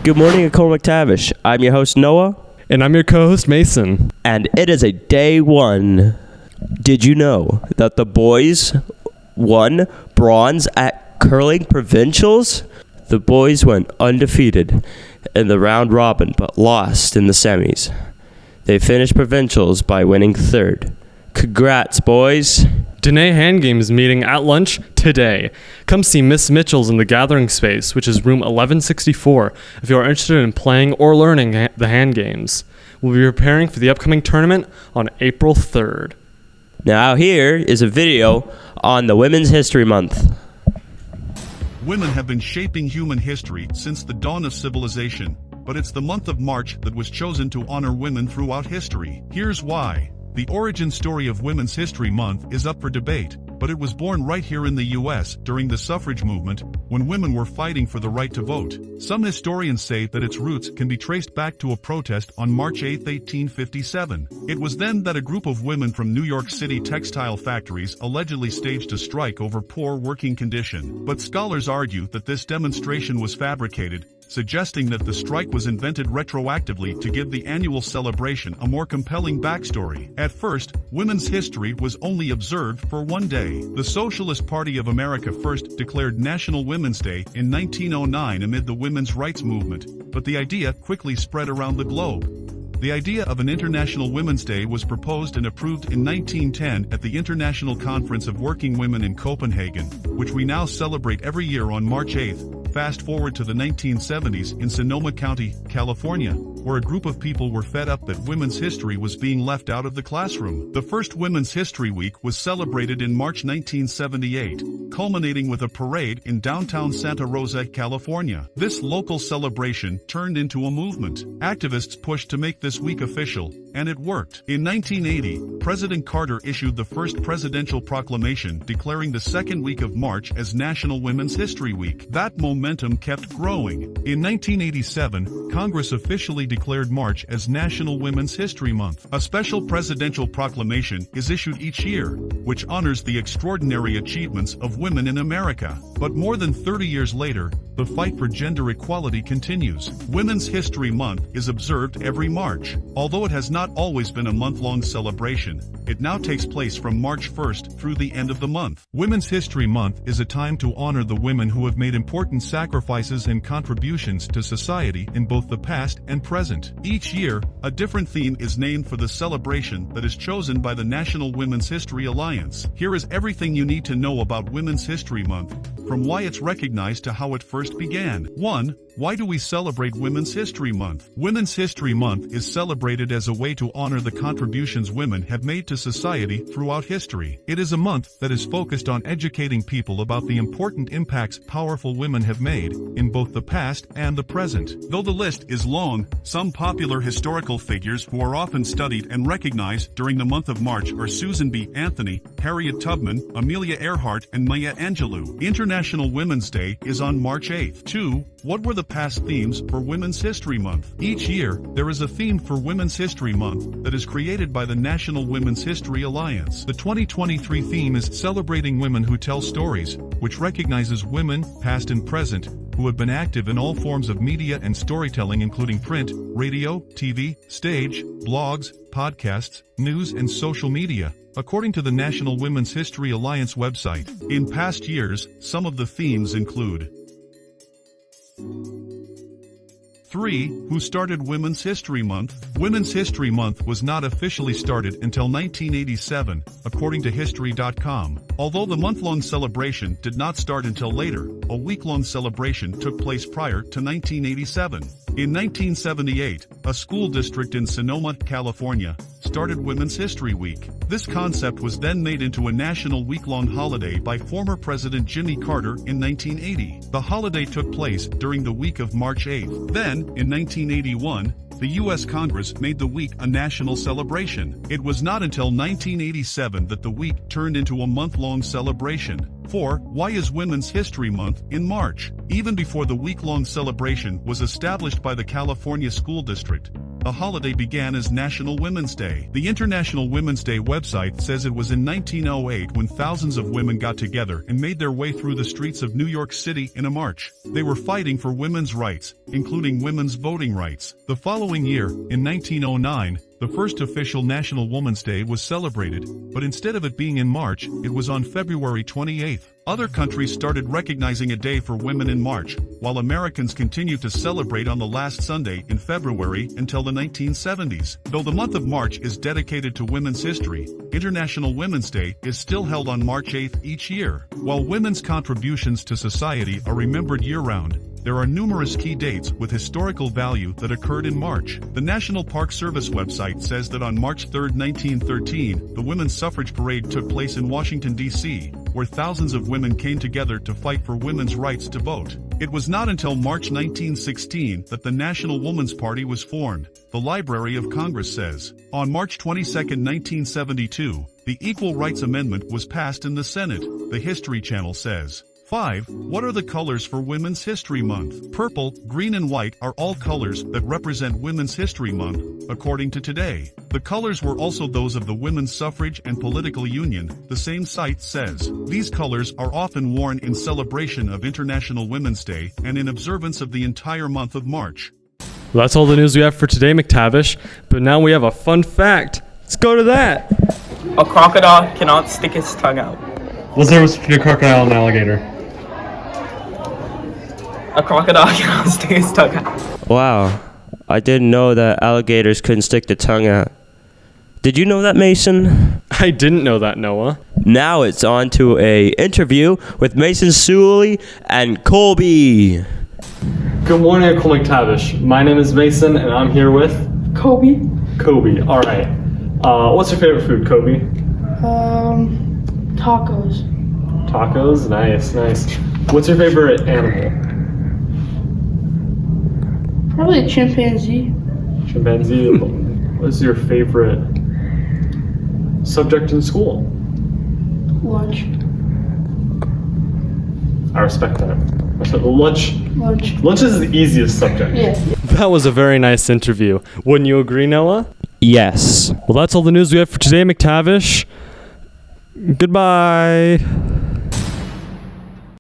Good morning, Ecole McTavish. I'm your host, Noah. And I'm your co-host, Mason. And it is a day one. Did you know that the boys won bronze at curling provincials? The boys went undefeated in the round robin, but lost in the semis. They finished provincials by winning third. Congrats, boys. Danae Hand Game is meeting at lunch today. Come see Miss Mitchell's in the Gathering Space, which is room 1164, if you are interested in playing or learning the hand games. We'll be preparing for the upcoming tournament on April 3rd. Now here is a video on the Women's History Month. Women have been shaping human history since the dawn of civilization, but it's the month of March that was chosen to honor women throughout history. Here's why. The origin story of Women's History Month is up for debate, but it was born right here in the U.S. during the suffrage movement, when women were fighting for the right to vote. Some historians say that its roots can be traced back to a protest on March 8, 1857. It was then that a group of women from New York City textile factories allegedly staged a strike over poor working condition. But scholars argue that this demonstration was fabricated, suggesting that the strike was invented retroactively to give the annual celebration a more compelling backstory. At first, women's history was only observed for one day. The Socialist Party of America first declared National Women's Day in 1909 amid the women's rights movement, but the idea quickly spread around the globe. The idea of an International Women's Day was proposed and approved in 1910 at the International Conference of Working Women in Copenhagen, which we now celebrate every year on March 8th. Fast forward to the 1970s in Sonoma County, California, where a group of people were fed up that women's history was being left out of the classroom. The first Women's History Week was celebrated in March 1978, culminating with a parade in downtown Santa Rosa, California. This local celebration turned into a movement. Activists pushed to make this week official, and it worked. In 1980, President Carter issued the first presidential proclamation declaring the second week of March as National Women's History Week. That momentum kept growing. In 1987, Congress officially declared March as National Women's History Month. A special presidential proclamation is issued each year, which honors the extraordinary achievements of women in America. But more than 30 years later, the fight for gender equality continues. Women's History Month is observed every March. Although it has not always been a month-long celebration, it now takes place from March 1st through the end of the month. Women's History Month is a time to honor the women who have made important sacrifices and contributions to society in both the past and present. Each year, a different theme is named for the celebration that is chosen by the National Women's History Alliance. Here is everything you need to know about Women's History Month, from why it's recognized to how it first began. 1. Why do we celebrate Women's History Month? Women's History Month is celebrated as a way to honor the contributions women have made to society throughout history. It is a month that is focused on educating people about the important impacts powerful women have made in both the past and the present. Though the list is long, some popular historical figures who are often studied and recognized during the month of March are Susan B. Anthony, Harriet Tubman, Amelia Earhart, and Maya Angelou. International Women's Day is on March 8th. 2. What were the past themes for Women's History Month? Each year, there is a theme for Women's History Month that is created by the National Women's History Alliance. The 2023 theme is Celebrating Women Who Tell Stories, which recognizes women, past and present, who have been active in all forms of media and storytelling including print, radio, TV, stage, blogs, podcasts, news and social media. According to the National Women's History Alliance website, in past years, some of the themes include 3. Who started Women's History Month? Women's History Month was not officially started until 1987, according to History.com. Although the month-long celebration did not start until later, a week-long celebration took place prior to 1987. In 1978, a school district in Sonoma, California, started Women's History Week. This concept was then made into a national week-long holiday by former President Jimmy Carter in 1980. The holiday took place during the week of March 8th. Then, in 1981, the U.S. Congress made the week a national celebration. It was not until 1987 that the week turned into a month-long celebration. 4. Why is Women's History Month in March? Even before the week-long celebration was established by the California School District, the holiday began as National Women's Day. The International Women's Day website says it was in 1908 when thousands of women got together and made their way through the streets of New York City in a march. They were fighting for women's rights, including women's voting rights. The following year, in 1909, the first official National Women's Day was celebrated, but instead of it being in March, it was on February 28th. Other countries started recognizing a day for women in March, while Americans continued to celebrate on the last Sunday in February until the 1970s. Though the month of March is dedicated to women's history, International Women's Day is still held on March 8th each year. While women's contributions to society are remembered year-round, there are numerous key dates with historical value that occurred in March. The National Park Service website says that on March 3, 1913, the Women's Suffrage Parade took place in Washington, D.C., where thousands of women came together to fight for women's rights to vote. It was not until March 1916 that the National Woman's Party was formed, the Library of Congress says. On March 22, 1972, the Equal Rights Amendment was passed in the Senate, the History Channel says. 5. What are the colors for Women's History Month? Purple, green and white are all colors that represent Women's History Month, according to Today. The colors were also those of the Women's Suffrage and Political Union, the same site says. These colors are often worn in celebration of International Women's Day and in observance of the entire month of March. Well, that's all the news we have for today, McTavish. But now we have a fun fact. Let's go to that. A crocodile cannot stick its tongue out. What's the difference between a crocodile and an alligator? A crocodile cannot stick its tongue out. Wow. I didn't know that alligators couldn't stick their tongue out. Did you know that, Mason? I didn't know that, Noah. Now it's on to a interview with Mason Suley and Colby. Good morning, Ecole McTavish. My name is Mason, and I'm here with Kobe. Kobe. All right. What's your favorite food, Kobe? Tacos. Tacos? Nice, nice. What's your favorite animal? Probably a chimpanzee. Chimpanzee. What's your favorite subject in school? Lunch. I respect that. Lunch. Lunch is the easiest subject. Yeah. That was a very nice interview. Wouldn't you agree, Noah? Yes. Well, that's all the news we have for today, McTavish. Goodbye.